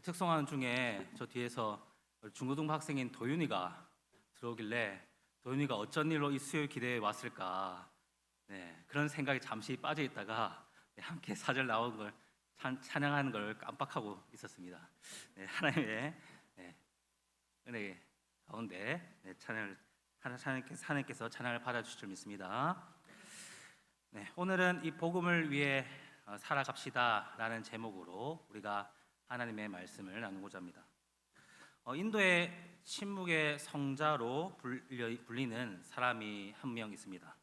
우리 특성화원 중에 저 뒤에서 우리 중고등부 학생인 도윤이가 들어오길래 도윤이가 어쩐 일로 이 수요일 기대에 왔을까, 그런 생각이 잠시 빠져 있다가 함께 사절 나온 걸 찬양하는 걸 깜빡하고 있었습니다. 하나님의 은혜 가운데 하나님께서 찬양을 받아주실 줄 믿습니다. 오늘은 이 복음을 위해 살아갑시다라는 제목으로 우리가 하나님의 말씀을 나누고자 합니다. 인도의 침묵의 성자로 불리는 사람이 한 명 있습니다.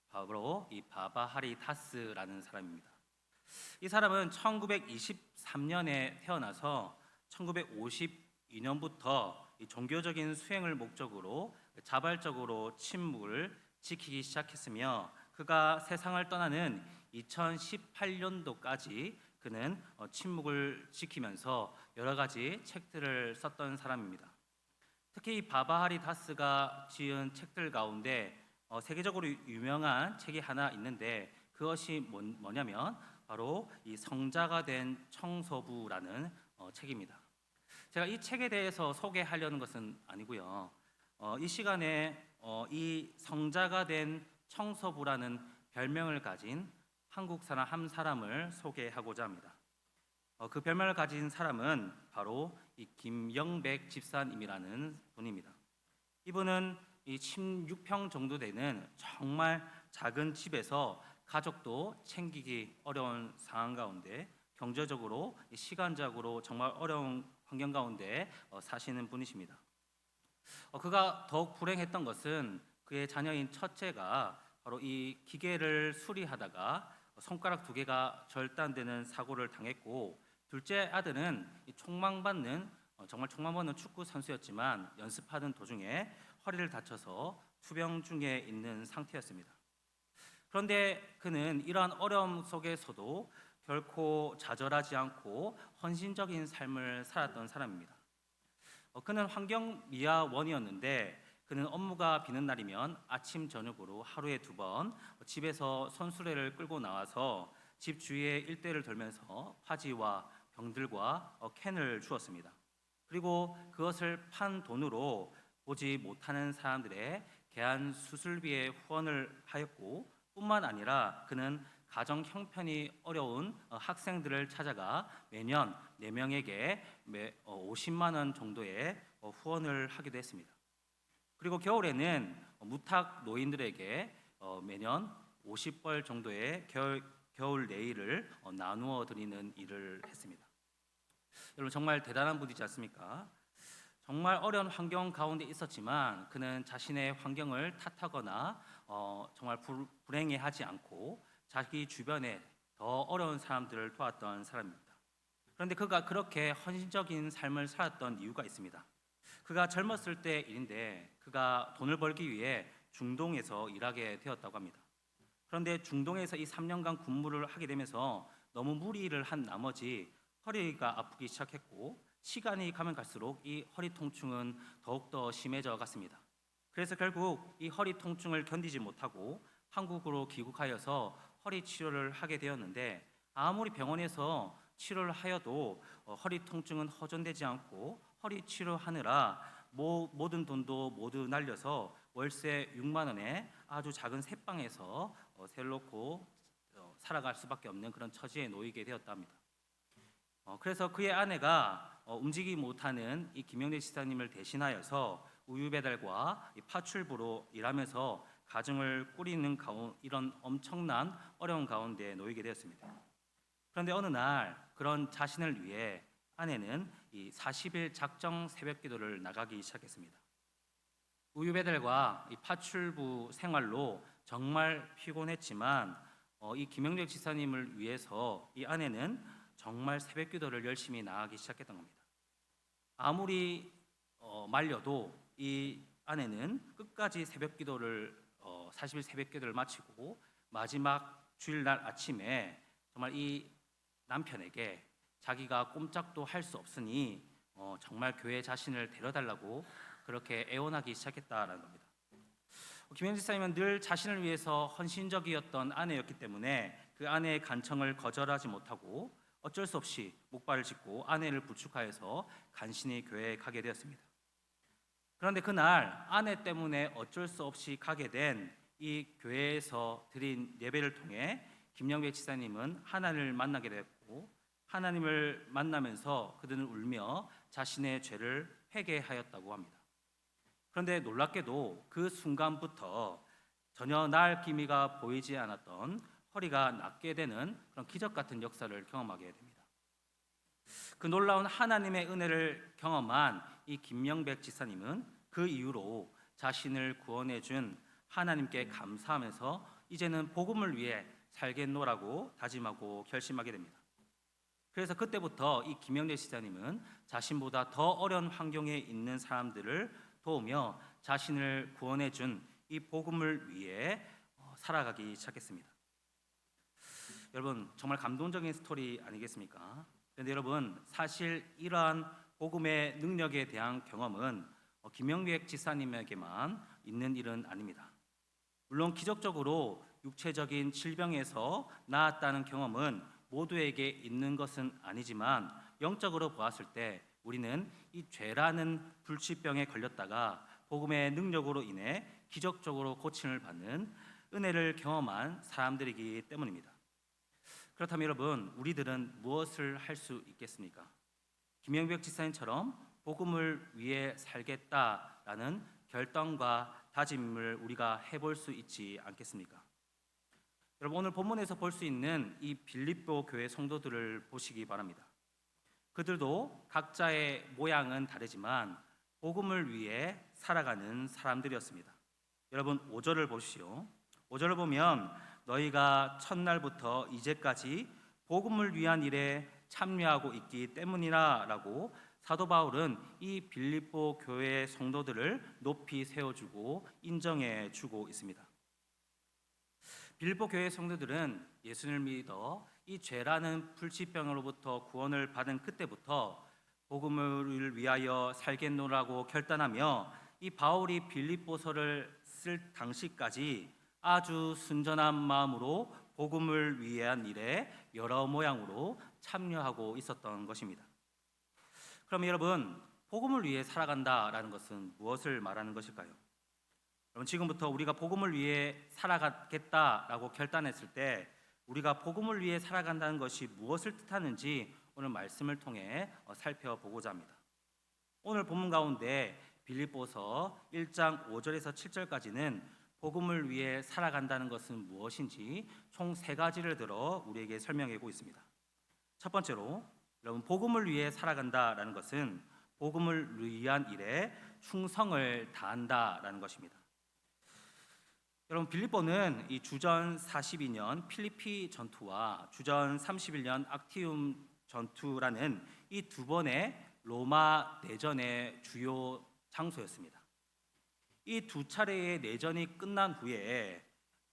바로 이 바바 하리 다스라는 사람입니다. 이 사람은 1923년에 태어나서 1952년부터 이 종교적인 수행을 목적으로 자발적으로 침묵을 지키기 시작했으며, 그가 세상을 떠나는 2018년도까지 그는 침묵을 지키면서 여러 가지 책들을 썼던 사람입니다. 특히 이 바바하리 다스가 지은 책들 가운데 세계적으로 유명한 책이 하나 있는데, 그것이 뭐냐면 바로 이 성자가 된 청소부라는 책입니다. 제가 이 책에 대해서 소개하려는 것은 아니고요. 이 시간에 이 성자가 된 청소부라는 별명을 가진 한국 사람 한 사람을 소개하고자 합니다. 그 별명을 가진 사람은 바로 이 김영백 집사님이라는 분입니다. 이분은 이 16평 정도 되는 정말 작은 집에서 가족도 챙기기 어려운 상황 가운데, 경제적으로 시간적으로 정말 어려운 환경 가운데 사시는 분이십니다. 그가 더욱 불행했던 것은 그의 자녀인 첫째가 바로 이 기계를 수리하다가 손가락 2개가 절단되는 사고를 당했고, 둘째 아들은 정말 촉망받는 축구 선수였지만 연습하던 도중에 허리를 다쳐서 투병 중에 있는 상태였습니다. 그런데 그는 이러한 어려움 속에서도 결코 좌절하지 않고 헌신적인 삶을 살았던 사람입니다. 그는 환경미화원이었는데, 그는 업무가 비는 날이면 아침 저녁으로 하루에 2번 집에서 손수레를 끌고 나와서 집 주위의 일대를 돌면서 화지와 병들과 캔을 주었습니다. 그리고 그것을 판 돈으로 보지 못하는 사람들의 개안 수술비에 후원을 하였고, 뿐만 아니라 그는 가정 형편이 어려운 학생들을 찾아가 매년 4명에게 50만 원 정도의 후원을 하기도 했습니다. 그리고 겨울에는 무탁 노인들에게 매년 50벌 정도의 겨울 내일을 나누어 드리는 일을 했습니다. 여러분, 정말 대단한 분이지 않습니까? 정말 어려운 환경 가운데 있었지만 그는 자신의 환경을 탓하거나 정말 불행해하지 않고 자기 주변에 더 어려운 사람들을 도왔던 사람입니다. 그런데 그가 그렇게 헌신적인 삶을 살았던 이유가 있습니다. 그가 젊었을 때 일인데, 그가 돈을 벌기 위해 중동에서 일하게 되었다고 합니다. 그런데 중동에서 이 3년간 근무를 하게 되면서 너무 무리를 한 나머지 허리가 아프기 시작했고, 시간이 가면 갈수록 이 허리 통증은 더욱더 심해져 갔습니다. 그래서 결국 이 허리 통증을 견디지 못하고 한국으로 귀국하여서 허리 치료를 하게 되었는데, 아무리 병원에서 치료를 하여도 허리 통증은 호전되지 않고 허리 치료하느라 모든 돈도 모두 날려서 월세 6만 원에 아주 작은 새방에서 셀 놓고 살아갈 수밖에 없는 그런 처지에 놓이게 되었답니다. 그래서 그의 아내가 움직이지 못하는 이 김영래 지사님을 대신하여서 우유 배달과 파출부로 일하면서 가정을 꾸리는 이런 엄청난 어려운 가운데 놓이게 되었습니다. 그런데 어느 날 그런 자신을 위해 아내는 이 40일 작정 새벽 기도를 나가기 시작했습니다. 우유 배달과 이 파출부 생활로 정말 피곤했지만 이 김영래 지사님을 위해서 이 아내는 정말 새벽 기도를 열심히 나가기 시작했던 겁니다. 아무리 말려도 이 아내는 끝까지 새벽 기도를 40일 새벽 기도를 마치고 마지막 주일날 아침에 정말 이 남편에게 자기가 꼼짝도 할 수 없으니 정말 교회 자신을 데려달라고 그렇게 애원하기 시작했다라는 겁니다. 김영지 사님은 늘 자신을 위해서 헌신적이었던 아내였기 때문에 그 아내의 간청을 거절하지 못하고 어쩔 수 없이 목발을 짚고 아내를 부축하여서 간신히 교회에 가게 되었습니다. 그런데 그날 아내 때문에 어쩔 수 없이 가게 된 이 교회에서 드린 예배를 통해 김영배 지사님은 하나님을 만나게 되었고, 하나님을 만나면서 그들은 울며 자신의 죄를 회개하였다고 합니다. 그런데 놀랍게도 그 순간부터 전혀 나을 기미가 보이지 않았던 허리가 낫게 되는 그런 기적 같은 역사를 경험하게 됩니다. 그 놀라운 하나님의 은혜를 경험한 이 김영백 지사님은 그 이후로 자신을 구원해 준 하나님께 감사하면서 이제는 복음을 위해 살겠노라고 다짐하고 결심하게 됩니다. 그래서 그때부터 이 김영재 지사님은 자신보다 더 어려운 환경에 있는 사람들을 도우며 자신을 구원해 준 이 복음을 위해 살아가기 시작했습니다. 여러분, 정말 감동적인 스토리 아니겠습니까? 그런데 여러분, 사실 이러한 복음의 능력에 대한 경험은 김영백 지사님에게만 있는 일은 아닙니다. 물론 기적적으로 육체적인 질병에서 나았다는 경험은 모두에게 있는 것은 아니지만, 영적으로 보았을 때 우리는 이 죄라는 불치병에 걸렸다가 복음의 능력으로 인해 기적적으로 고침을 받는 은혜를 경험한 사람들이기 때문입니다. 그렇다면 여러분, 우리들은 무엇을 할 수 있겠습니까? 김영백 지사님처럼 복음을 위해 살겠다라는 결단과 다짐을 우리가 해볼 수 있지 않겠습니까? 여러분, 오늘 본문에서 볼 수 있는 이 빌립보 교회 성도들을 보시기 바랍니다. 그들도 각자의 모양은 다르지만 복음을 위해 살아가는 사람들이었습니다. 여러분, 5절을 보시오. 5절을 보면 너희가 첫날부터 이제까지 복음을 위한 일에 참여하고 있기 때문이라 라고 사도 바울은 이 빌립보 교회 성도들을 높이 세워주고 인정해 주고 있습니다. 빌립보 교회 성도들은 예수를 믿어 이 죄라는 불치병으로부터 구원을 받은 그때부터 복음을 위하여 살겠노라고 결단하며 이 바울이 빌립보서를 쓸 당시까지 아주 순전한 마음으로 복음을 위한 일에 여러 모양으로 참여하고 있었던 것입니다. 그럼 여러분, 복음을 위해 살아간다라는 것은 무엇을 말하는 것일까요? 여러분, 지금부터 우리가 복음을 위해 살아가겠다라고 결단했을 때 우리가 복음을 위해 살아간다는 것이 무엇을 뜻하는지 오늘 말씀을 통해 살펴보고자 합니다. 오늘 본문 가운데 빌립보서 1장 5절에서 7절까지는 복음을 위해 살아간다는 것은 무엇인지 총 3가지를 들어 우리에게 설명하고 있습니다. 첫 번째로, 여러분, 복음을 위해 살아간다라는 것은 복음을 위한 일에 충성을 다한다라는 것입니다. 여러분, 빌립보는 이 주전 42년 필리피 전투와 주전 31년 악티움 전투라는 이 2번의 로마 내전의 주요 장소였습니다. 이 2차례의 내전이 끝난 후에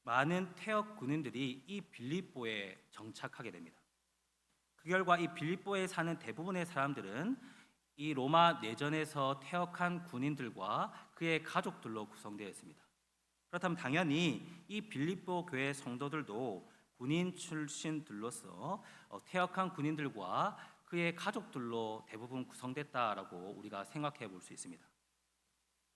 많은 태역 군인들이 이 빌립보에 정착하게 됩니다. 그 결과 이 빌립보에 사는 대부분의 사람들은 이 로마 내전에서 퇴역한 군인들과 그의 가족들로 구성되어 있습니다. 그렇다면 당연히 이 빌립보 교회 성도들도 군인 출신들로서 퇴역한 군인들과 그의 가족들로 대부분 구성됐다라고 우리가 생각해 볼 수 있습니다.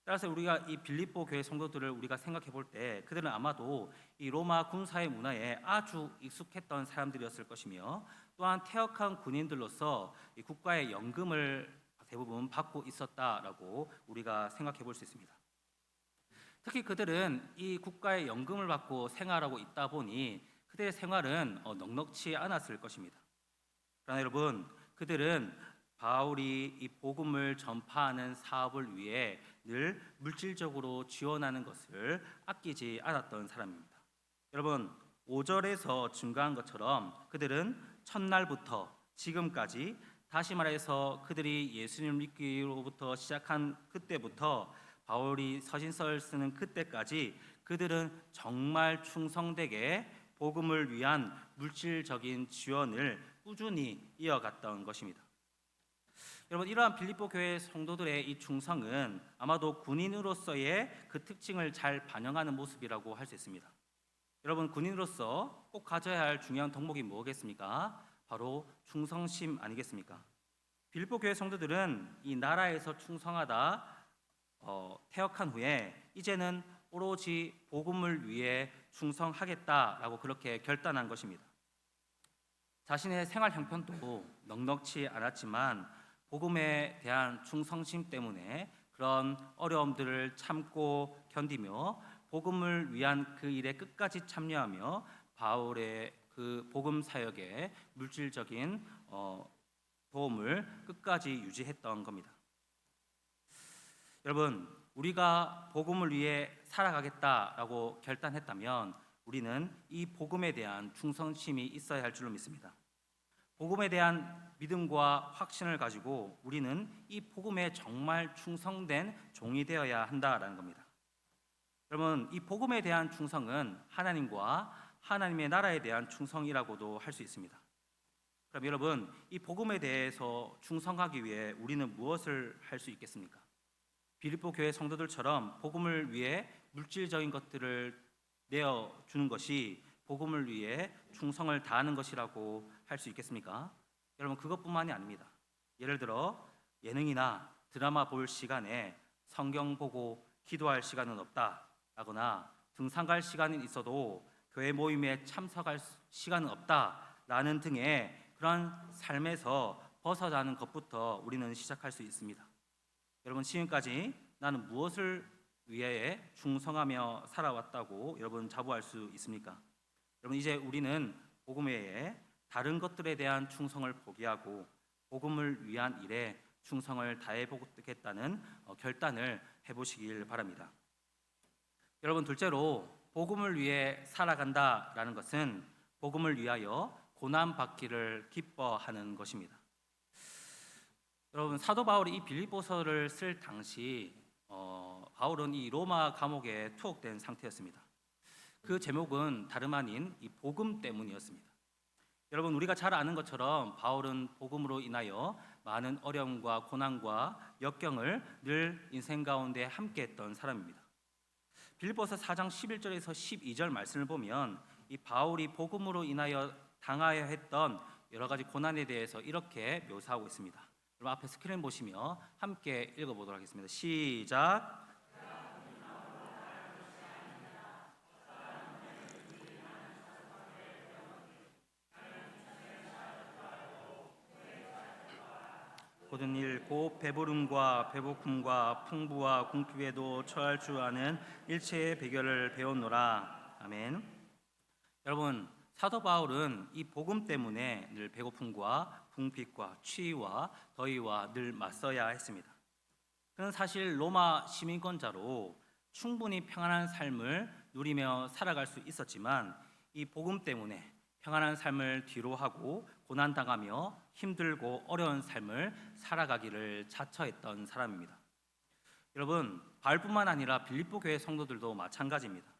따라서 우리가 이 빌립보 교회 성도들을 우리가 생각해 볼 때 그들은 아마도 이 로마 군사의 문화에 아주 익숙했던 사람들이었을 것이며, 또한 퇴역한 군인들로서 이 국가의 연금을 대부분 받고 있었다라고 우리가 생각해 볼 수 있습니다. 특히 그들은 이 국가의 연금을 받고 생활하고 있다 보니 그들의 생활은 넉넉치 않았을 것입니다. 그러나 여러분, 그들은 바울이 이 복음을 전파하는 사업을 위해 늘 물질적으로 지원하는 것을 아끼지 않았던 사람입니다. 여러분, 5절에서 증거한 것처럼 그들은 첫날부터 지금까지, 다시 말해서 그들이 예수님을 믿기로부터 시작한 그때부터 바울이 서신서를 쓰는 그때까지 그들은 정말 충성되게 복음을 위한 물질적인 지원을 꾸준히 이어갔던 것입니다. 여러분, 이러한 빌립보 교회 성도들의 이 충성은 아마도 군인으로서의 그 특징을 잘 반영하는 모습이라고 할 수 있습니다. 여러분, 군인으로서 꼭 가져야 할 중요한 덕목이 뭐겠습니까? 바로 충성심 아니겠습니까? 빌립보 교회 성도들은 이 나라에서 충성하다 퇴역한 후에 이제는 오로지 복음을 위해 충성하겠다라고 그렇게 결단한 것입니다. 자신의 생활 형편도 넉넉지 않았지만 복음에 대한 충성심 때문에 그런 어려움들을 참고 견디며 복음을 위한 그 일에 끝까지 참여하며 바울의 그 복음 사역에 물질적인 도움을 끝까지 유지했던 겁니다. 여러분, 우리가 복음을 위해 살아가겠다라고 결단했다면 우리는 이 복음에 대한 충성심이 있어야 할 줄로 믿습니다. 복음에 대한 믿음과 확신을 가지고 우리는 이 복음에 정말 충성된 종이 되어야 한다라는 겁니다. 여러분, 이 복음에 대한 충성은 하나님과 하나님의 나라에 대한 충성이라고도 할 수 있습니다. 그럼 여러분, 이 복음에 대해서 충성하기 위해 우리는 무엇을 할 수 있겠습니까? 빌립보 교회 성도들처럼 복음을 위해 물질적인 것들을 내어주는 것이 복음을 위해 충성을 다하는 것이라고 할 수 있겠습니까? 여러분, 그것뿐만이 아닙니다. 예를 들어 예능이나 드라마 볼 시간에 성경 보고 기도할 시간은 없다라거나 등산 갈 시간은 있어도 교회 모임에 참석할 시간은 없다라는 등의 그런 삶에서 벗어나는 것부터 우리는 시작할 수 있습니다. 여러분, 지금까지 나는 무엇을 위해 충성하며 살아왔다고 여러분 자부할 수 있습니까? 여러분, 이제 우리는 복음 외에 다른 것들에 대한 충성을 포기하고 복음을 위한 일에 충성을 다해 보겠다는 결단을 해보시길 바랍니다. 여러분, 둘째로 복음을 위해 살아간다라는 것은 복음을 위하여 고난 받기를 기뻐하는 것입니다. 여러분, 사도 바울이 이 빌립보서를 쓸 당시 바울은 이 로마 감옥에 투옥된 상태였습니다. 그 제목은 다름 아닌 이 복음 때문이었습니다. 여러분, 우리가 잘 아는 것처럼 바울은 복음으로 인하여 많은 어려움과 고난과 역경을 늘 인생 가운데 함께했던 사람입니다. 빌립보서 4장 11절에서 12절 말씀을 보면 이 바울이 복음으로 인하여 당하여 했던 여러 가지 고난에 대해서 이렇게 묘사하고 있습니다. 여러분, 앞에 스크린 보시며 함께 읽어보도록 하겠습니다. 시작. 모든 일 곧 배부름과 배고픔과 풍부와 궁핍에도 처할 줄 아는 일체의 비결을 배웠노라. 아멘. 여러분, 사도 바울은 이 복음 때문에 늘 배고픔과 궁핍과 추위와 더위와 늘 맞서야 했습니다. 그는 사실 로마 시민권자로 충분히 평안한 삶을 누리며 살아갈 수 있었지만 이 복음 때문에 평안한 삶을 뒤로하고 고난당하며 힘들고 어려운 삶을 살아가기를 자처했던 사람입니다. 여러분, 바울뿐만 아니라 빌립보 교회 성도들도 마찬가지입니다.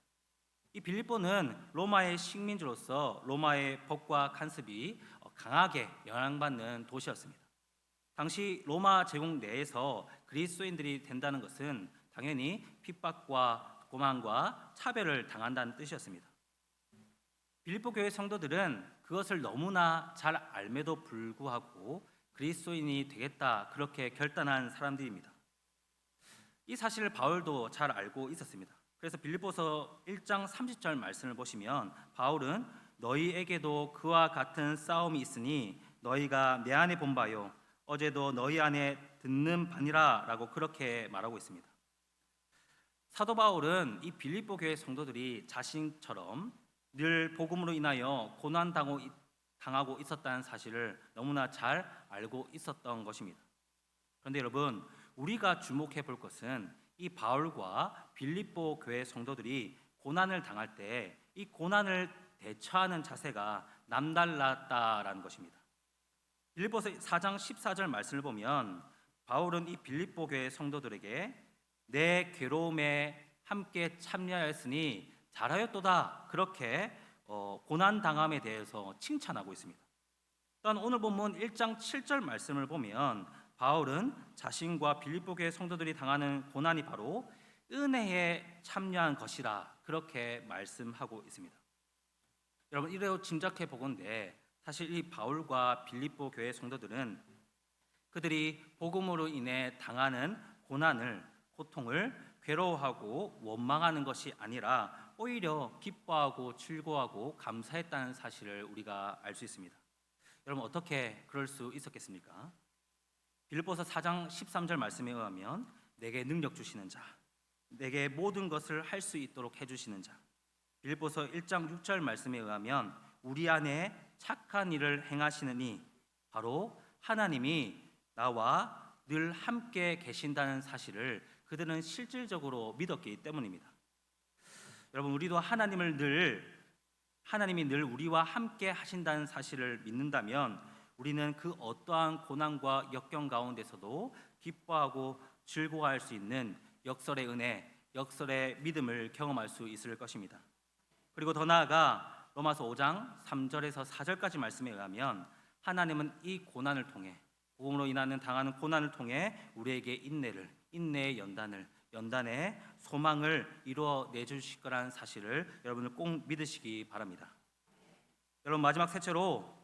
이 빌립보는 로마의 식민지로서 로마의 법과 간섭이 강하게 영향받는 도시였습니다. 당시 로마 제국 내에서 그리스도인들이 된다는 것은 당연히 핍박과 고난과 차별을 당한다는 뜻이었습니다. 빌립보 교회 성도들은 그것을 너무나 잘 알매도 불구하고 그리스도인이 되겠다 그렇게 결단한 사람들입니다. 이 사실을 바울도 잘 알고 있었습니다. 그래서 빌립보서 1장 30절 말씀을 보시면 바울은 너희에게도 그와 같은 싸움이 있으니 너희가 내 안에 본 바요 어제도 너희 안에 듣는 바니라 라고 그렇게 말하고 있습니다. 사도 바울은 이 빌립보 교회 성도들이 자신처럼 늘 복음으로 인하여 고난당하고 있었다는 사실을 너무나 잘 알고 있었던 것입니다. 그런데 여러분, 우리가 주목해 볼 것은 이 바울과 빌립보 교회 성도들이 고난을 당할 때 이 고난을 대처하는 자세가 남달랐다라는 것입니다. 빌립보서 4장 14절 말씀을 보면 바울은 이 빌립보 교회 성도들에게 내 괴로움에 함께 참여하였으니 잘하였도다 그렇게 고난 당함에 대해서 칭찬하고 있습니다. 또한 오늘 본문 1장 7절 말씀을 보면 바울은 자신과 빌립보 교회 성도들이 당하는 고난이 바로 은혜에 참여한 것이라 그렇게 말씀하고 있습니다. 여러분, 이래로 짐작해 보건대 사실 이 바울과 빌립보 교회 성도들은 그들이 복음으로 인해 당하는 고난을, 고통을 괴로워하고 원망하는 것이 아니라 오히려 기뻐하고 즐거워하고 감사했다는 사실을 우리가 알 수 있습니다. 여러분, 어떻게 그럴 수 있었겠습니까? 빌립보서 4장 13절 말씀에 의하면 내게 능력 주시는 자, 내게 모든 것을 할 수 있도록 해주시는 자. 빌립보서 1장 6절 말씀에 의하면 우리 안에 착한 일을 행하시는 이, 바로 하나님이 나와 늘 함께 계신다는 사실을 그들은 실질적으로 믿었기 때문입니다. 여러분, 우리도 하나님이 늘 우리와 함께 하신다는 사실을 믿는다면 우리는 그 어떠한 고난과 역경 가운데서도 기뻐하고 즐거워할 수 있는 역설의 은혜, 역설의 믿음을 경험할 수 있을 것입니다. 그리고 더 나아가 로마서 5장 3절에서 4절까지 말씀에 의하면 하나님은 이 고난을 통해, 복음으로 인하는 당하는 고난을 통해 우리에게 인내의 연단의 소망을 이루어 내주실 거라는 사실을 여러분을 꼭 믿으시기 바랍니다. 여러분, 마지막 셋째로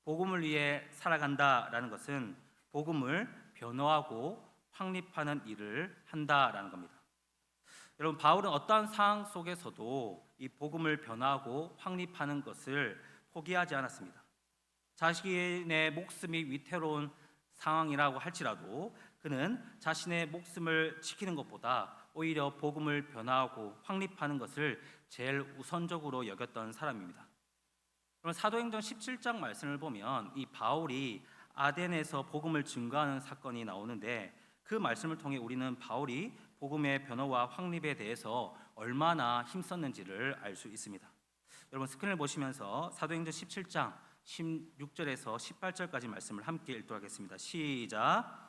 복음을 위해 살아간다라는 것은 복음을 변호하고 확립하는 일을 한다라는 겁니다. 여러분, 바울은 어떠한 상황 속에서도 이 복음을 변화하고 확립하는 것을 포기하지 않았습니다. 자신의 목숨이 위태로운 상황이라고 할지라도 그는 자신의 목숨을 지키는 것보다 오히려 복음을 변화하고 확립하는 것을 제일 우선적으로 여겼던 사람입니다. 그럼 사도행전 17장 말씀을 보면 이 바울이 아덴에서 복음을 증거하는 사건이 나오는데 그 말씀을 통해 우리는 바울이 복음의 변화와 확립에 대해서 얼마나 힘썼는지를 알 수 있습니다. 여러분, 스크린을 보시면서 사도행전 17장 16절에서 18절까지 말씀을 함께 읽도록 하겠습니다. 시작.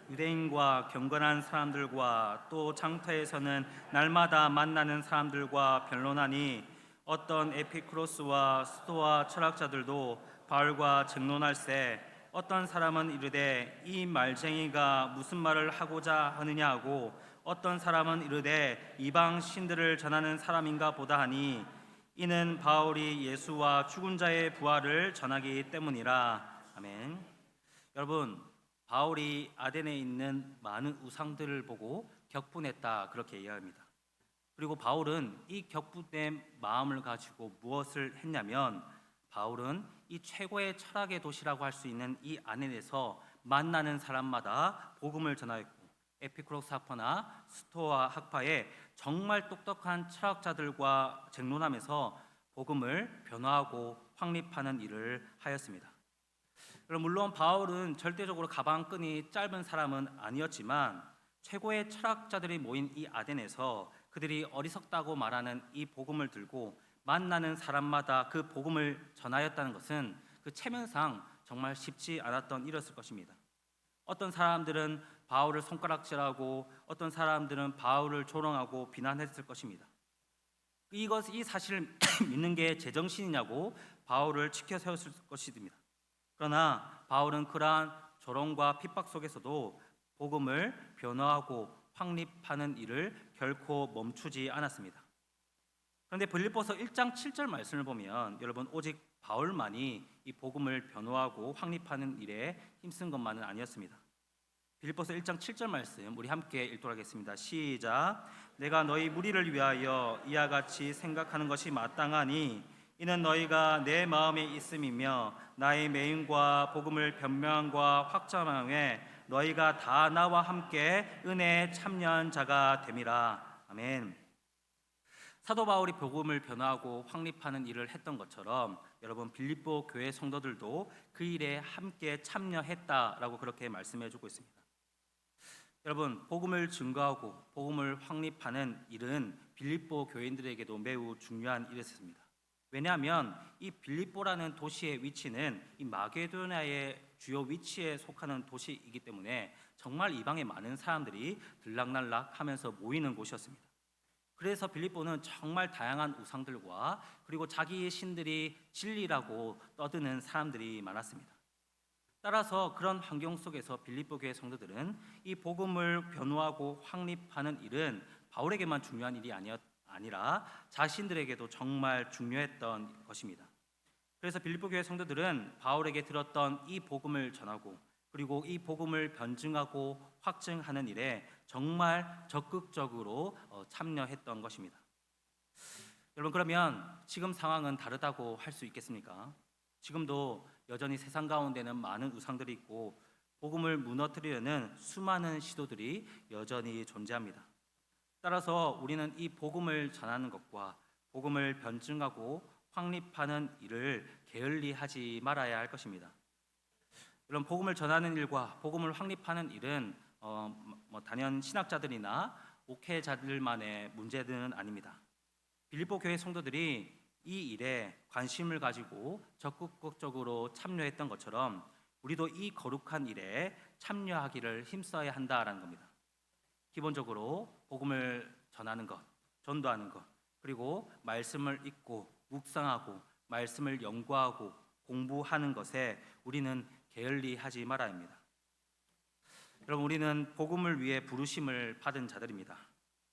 유대인과 경건한 사람들과 또 장터에서는 날마다 만나는 사람들과 변론하니 어떤 에피크로스와 스토아 철학자들도 바울과 쟁론할세 어떤 사람은 이르되 이 말쟁이가 무슨 말을 하고자 하느냐 하고 어떤 사람은 이르되 이방 신들을 전하는 사람인가 보다 하니 이는 바울이 예수와 죽은 자의 부활을 전하기 때문이라. 아멘. 여러분, 바울이 아덴에 있는 많은 우상들을 보고 격분했다, 그렇게 이야기합니다. 그리고 바울은 이 격분된 마음을 가지고 무엇을 했냐면 바울은 이 최고의 철학의 도시라고 할 수 있는 이 아덴에서 만나는 사람마다 복음을 전하였고 에피쿠로스 학파나 스토아 학파의 정말 똑똑한 철학자들과 쟁론하면서 복음을 변화하고 확립하는 일을 하였습니다. 물론 바울은 절대적으로 가방끈이 짧은 사람은 아니었지만 최고의 철학자들이 모인 이 아덴에서 그들이 어리석다고 말하는 이 복음을 들고 만나는 사람마다 그 복음을 전하였다는 것은 그 체면상 정말 쉽지 않았던 일이었을 것입니다. 어떤 사람들은 바울을 손가락질하고 어떤 사람들은 바울을 조롱하고 비난했을 것입니다. 이 사실을 믿는 게 제정신이냐고 바울을 치켜 세웠을 것입니다. 그러나 바울은 그러한 조롱과 핍박 속에서도 복음을 변화하고 확립하는 일을 결코 멈추지 않았습니다. 그런데 빌립보서 1장 7절 말씀을 보면 여러분, 오직 바울만이 이 복음을 변화하고 확립하는 일에 힘쓴 것만은 아니었습니다. 빌립보서 1장 7절 말씀 우리 함께 읽도록 하겠습니다. 시작. 내가 너희 무리를 위하여 이와 같이 생각하는 것이 마땅하니 이는 너희가 내 마음에 있음이며 나의 매임과 복음을 변명함과 확장함에 너희가 다 나와 함께 은혜에 참여한 자가 됨이라. 아멘. 사도 바울이 복음을 변화하고 확립하는 일을 했던 것처럼 여러분, 빌립보 교회 성도들도 그 일에 함께 참여했다라고 그렇게 말씀해주고 있습니다. 여러분, 복음을 증거하고 복음을 확립하는 일은 빌립보 교인들에게도 매우 중요한 일이었습니다. 왜냐하면 이 빌립보라는 도시의 위치는 이 마게도냐의 주요 위치에 속하는 도시이기 때문에 정말 이방의 많은 사람들이 들락날락하면서 모이는 곳이었습니다. 그래서 빌립보는 정말 다양한 우상들과 그리고 자기의 신들이 진리라고 떠드는 사람들이 많았습니다. 따라서 그런 환경 속에서 빌립보 교회 성도들은 이 복음을 변호하고 확립하는 일은 바울에게만 중요한 일이 아니라 자신들에게도 정말 중요했던 것입니다. 그래서 빌립보 교회 성도들은 바울에게 들었던 이 복음을 전하고 그리고 이 복음을 변증하고 확증하는 일에 정말 적극적으로 참여했던 것입니다. 여러분, 그러면 지금 상황은 다르다고 할 수 있겠습니까? 지금도 여전히 세상 가운데는 많은 우상들이 있고 복음을 무너뜨리려는 수많은 시도들이 여전히 존재합니다. 따라서 우리는 이 복음을 전하는 것과 복음을 변증하고 확립하는 일을 게을리하지 말아야 할 것입니다. 이런 복음을 전하는 일과 복음을 확립하는 일은 단연 신학자들이나 목회자들만의 문제는 아닙니다. 빌립보 교회 성도들이 이 일에 관심을 가지고 적극적으로 참여했던 것처럼 우리도 이 거룩한 일에 참여하기를 힘써야 한다라는 겁니다. 기본적으로 복음을 전하는 것, 전도하는 것, 그리고 말씀을 읽고 묵상하고 말씀을 연구하고 공부하는 것에 우리는 게을리하지 말아야 합니다. 여러분, 우리는 복음을 위해 부르심을 받은 자들입니다.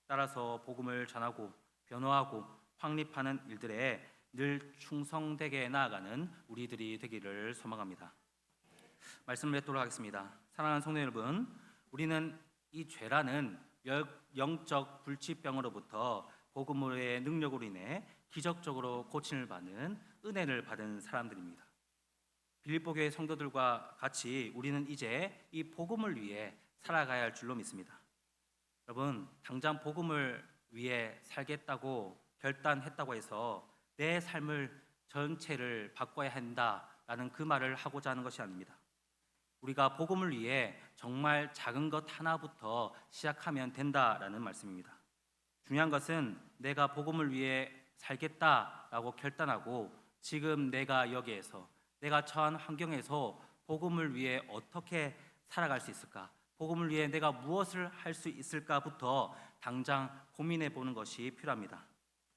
따라서 복음을 전하고 변호하고 확립하는 일들에 늘 충성되게 나아가는 우리들이 되기를 소망합니다. 말씀을 맺도록 하겠습니다. 사랑하는 성도 여러분, 우리는 이 죄라는 영적 불치병으로부터 복음의 능력으로 인해 기적적으로 고침을 받는 은혜를 받은 사람들입니다. 빌립보 교회 성도들과 같이 우리는 이제 이 복음을 위해 살아가야 할 줄로 믿습니다. 여러분, 당장 복음을 위해 살겠다고 결단했다고 해서 내 삶을 전체를 바꿔야 한다라는 그 말을 하고자 하는 것이 아닙니다. 우리가 복음을 위해 정말 작은 것 하나부터 시작하면 된다라는 말씀입니다. 중요한 것은 내가 복음을 위해 살겠다라고 결단하고 지금 내가 여기에서 내가 처한 환경에서 복음을 위해 어떻게 살아갈 수 있을까? 복음을 위해 내가 무엇을 할 수 있을까부터 당장 고민해 보는 것이 필요합니다.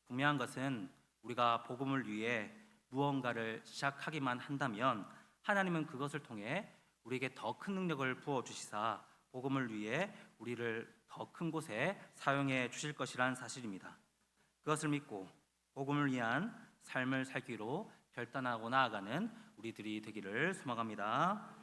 분명한 것은 우리가 복음을 위해 무언가를 시작하기만 한다면 하나님은 그것을 통해 우리에게 더 큰 능력을 부어 주시사 복음을 위해 우리를 더 큰 곳에 사용해 주실 것이란 사실입니다. 그것을 믿고 복음을 위한 삶을 살기로 결단하고 나아가는 우리들이 되기를 소망합니다.